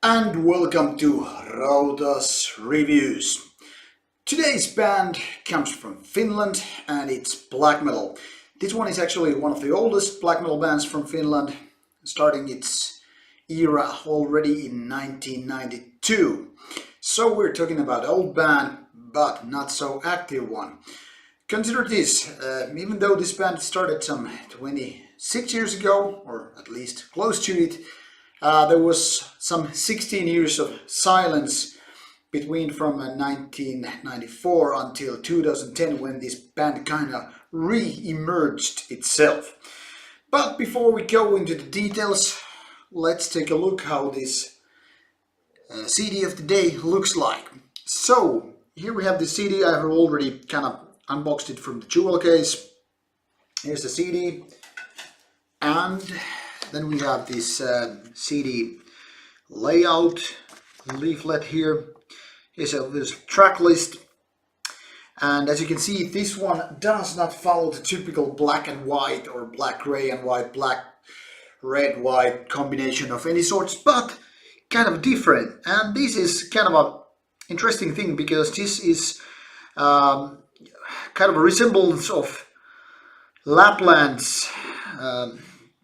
And welcome to Rauta's Reviews. Today's band comes from Finland and it's black metal. This one is actually one of the oldest black metal bands from Finland, starting its era already in 1992. So we're talking about old band, but not so active one. Consider this, even though this band started some 26 years ago, or at least close to it, there was some 16 years of silence between from 1994 until 2010 when this band kind of re-emerged itself. But before we go into the details, let's take a look how this CD of the day looks like. So here we have the CD. I have already kind of unboxed it from the jewel case. Here's the CD, and then we have this CD layout leaflet here. Here's this track list, and as you can see, this one does not follow the typical black and white or black gray and white, black red white combination of any sorts, but kind of different. And this is kind of a interesting thing because this is kind of a resemblance of Lapland's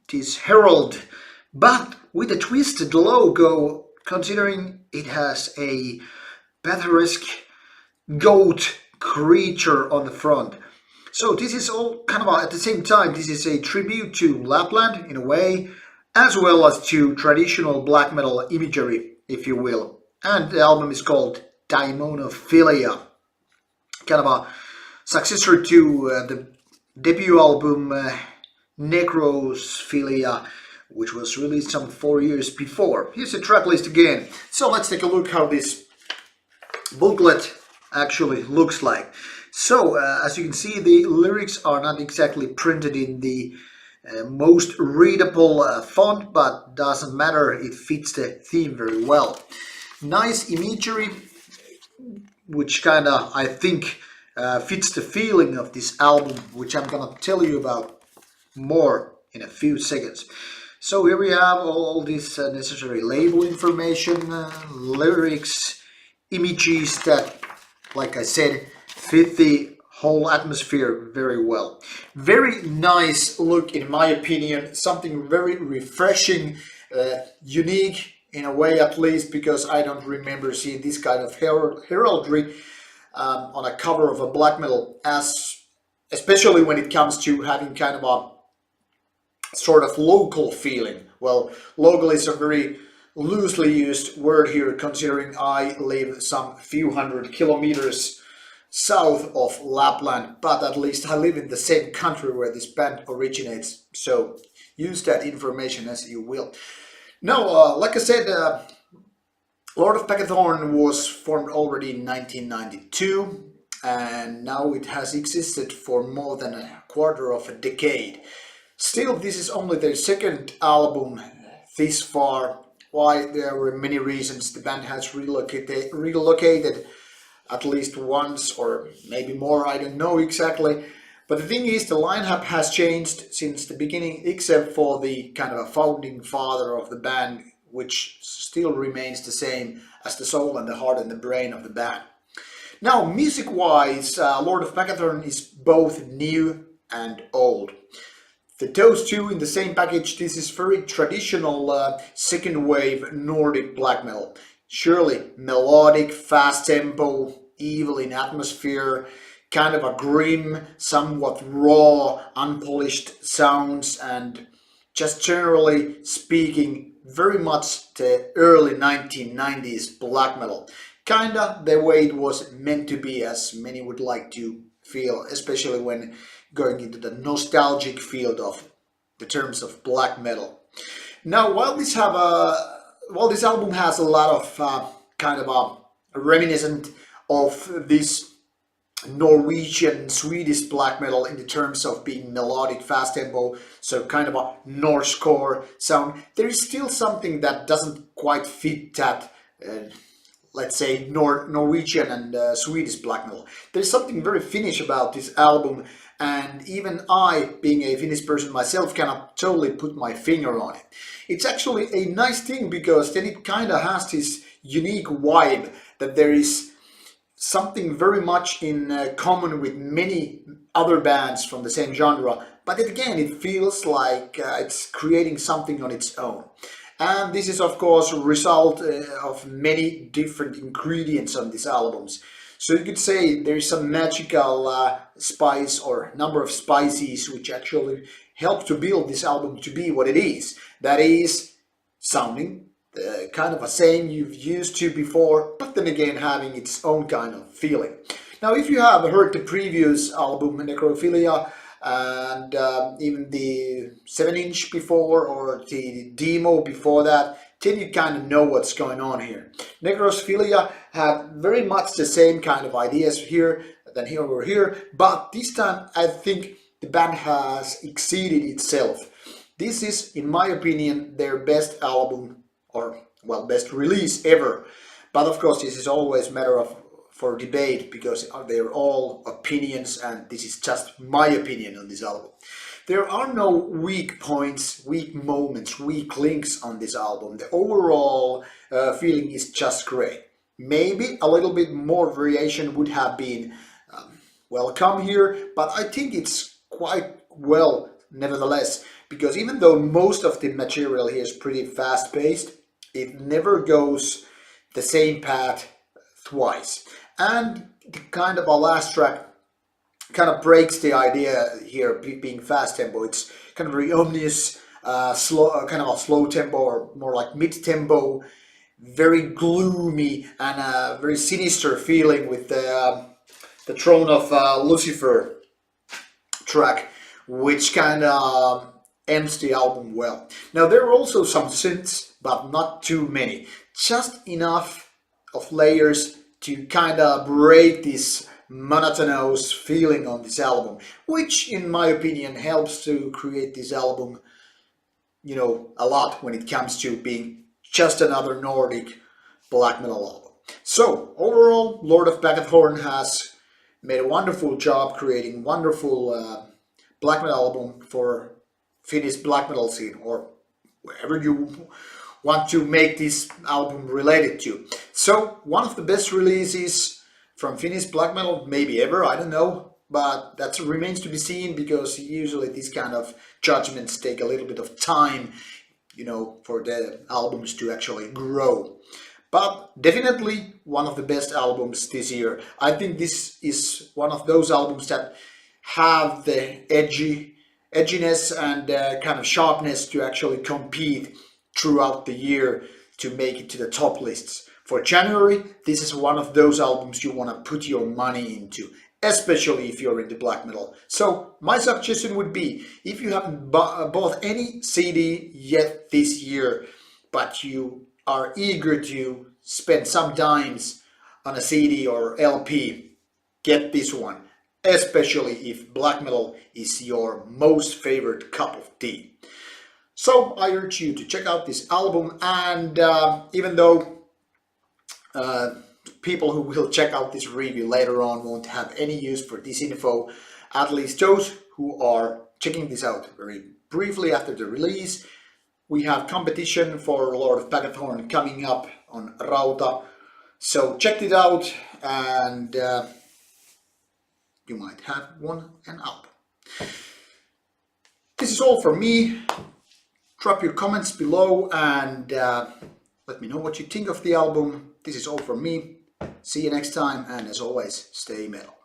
this herald, but with a twisted logo, considering it has a Pagathorn goat creature on the front. So this is all kind of at the same time, this is a tribute to Lapland in a way, as well as to traditional black metal imagery, if you will. And the album is called Daimono Philia, kind of a successor to the debut album Philia, which was released some 4 years before. Here's the track list again. So let's take a look how this booklet actually looks like. So as you can see, the lyrics are not exactly printed in the most readable font, but doesn't matter, it fits the theme very well. Nice imagery, which kind of, I think, fits the feeling of this album, which I'm gonna tell you about more in a few seconds. So here we have all this necessary label information, lyrics, images that, like I said, fit the whole atmosphere very well. Very nice look, in my opinion, something very refreshing, unique in a way at least, because I don't remember seeing this kind of heraldry on a cover of a black metal, especially when it comes to having kind of a sort of local feeling. Well, local is a very loosely used word here, considering I live some few hundred kilometers south of Lapland, but at least I live in the same country where this band originates, so use that information as you will. Now, like I said, Lord of Pagathorn was formed already in 1992, and now it has existed for more than a quarter of a decade. Still, this is only their second album this far. Why? There were many reasons. The band has relocated at least once, or maybe more, I don't know exactly. But the thing is, the lineup has changed since the beginning, except for the kind of a founding father of the band, which still remains the same as the soul and the heart and the brain of the band. Now, music-wise, Lord of Pagathorn is both new and old. Those two in the same package, this is very traditional second wave Nordic black metal. Surely melodic, fast tempo, evil in atmosphere, kind of a grim, somewhat raw, unpolished sounds, and just generally speaking, very much the early 1990s black metal. Kinda the way it was meant to be, as many would like to feel, especially when going into the nostalgic field of the terms of black metal. Now, while this album has a lot of kind of a reminiscent of this Norwegian, Swedish black metal in the terms of being melodic, fast tempo, so kind of a Norse core sound, there is still something that doesn't quite fit that let's say, Norwegian and Swedish black metal. There's something very Finnish about this album, and even I, being a Finnish person myself, cannot totally put my finger on it. It's actually a nice thing, because then it kind of has this unique vibe that there is something very much in common with many other bands from the same genre, but again it feels like it's creating something on its own. And this is of course a result of many different ingredients on these albums. So you could say there is some magical spice or number of spices which actually help to build this album to be what it is. That is sounding kind of a same you've used to before, but then again having its own kind of feeling. Now, if you have heard the previous album, Necrophilia, and even the 7-inch before, or the demo before that, then you kind of know what's going on here. Necrophilia had very much the same kind of ideas here than here over here, but this time I think the band has exceeded itself. This is, in my opinion, their best album, or well, best release ever. But of course this is always a matter of for debate, because they're all opinions, and this is just my opinion on this album. There are no weak points, weak moments, weak links on this album. The overall feeling is just great. Maybe a little bit more variation would have been welcome here, but I think it's quite well nevertheless, because even though most of the material here is pretty fast-paced, it never goes the same path twice. And the kind of a last track kind of breaks the idea here being fast tempo. It's kind of very ominous, slow, kind of a slow tempo, or more like mid-tempo, very gloomy and a very sinister feeling with the Throne of Lucifer track, which kind of ends the album well. Now there are also some synths, but not too many. Just enough of layers to kind of break this monotonous feeling on this album, which in my opinion helps to create this album, you know, a lot when it comes to being just another Nordic black metal album. So overall, Lord of Pagathorn has made a wonderful job creating wonderful black metal album for Finnish black metal scene, or wherever you want to make this album related to. So one of the best releases from Finnish black metal maybe ever, I don't know, but that remains to be seen, because usually these kind of judgments take a little bit of time, you know, for the albums to actually grow. But definitely one of the best albums this year. I think this is one of those albums that have the edginess and kind of sharpness to actually compete throughout the year to make it to the top lists. For January, this is one of those albums you want to put your money into, especially if you're into black metal. So my suggestion would be, if you haven't bought any CD yet this year, but you are eager to spend some dimes on a CD or LP, get this one, especially if black metal is your most favorite cup of tea. So I urge you to check out this album, and even though people who will check out this review later on won't have any use for this info, at least those who are checking this out very briefly after the release, we have competition for Lord of Pagathorn coming up on Rauta. So check it out, and you might have won an album. This is all from me. Drop your comments below and let me know what you think of the album. This is all from me. See you next time, and as always, stay metal.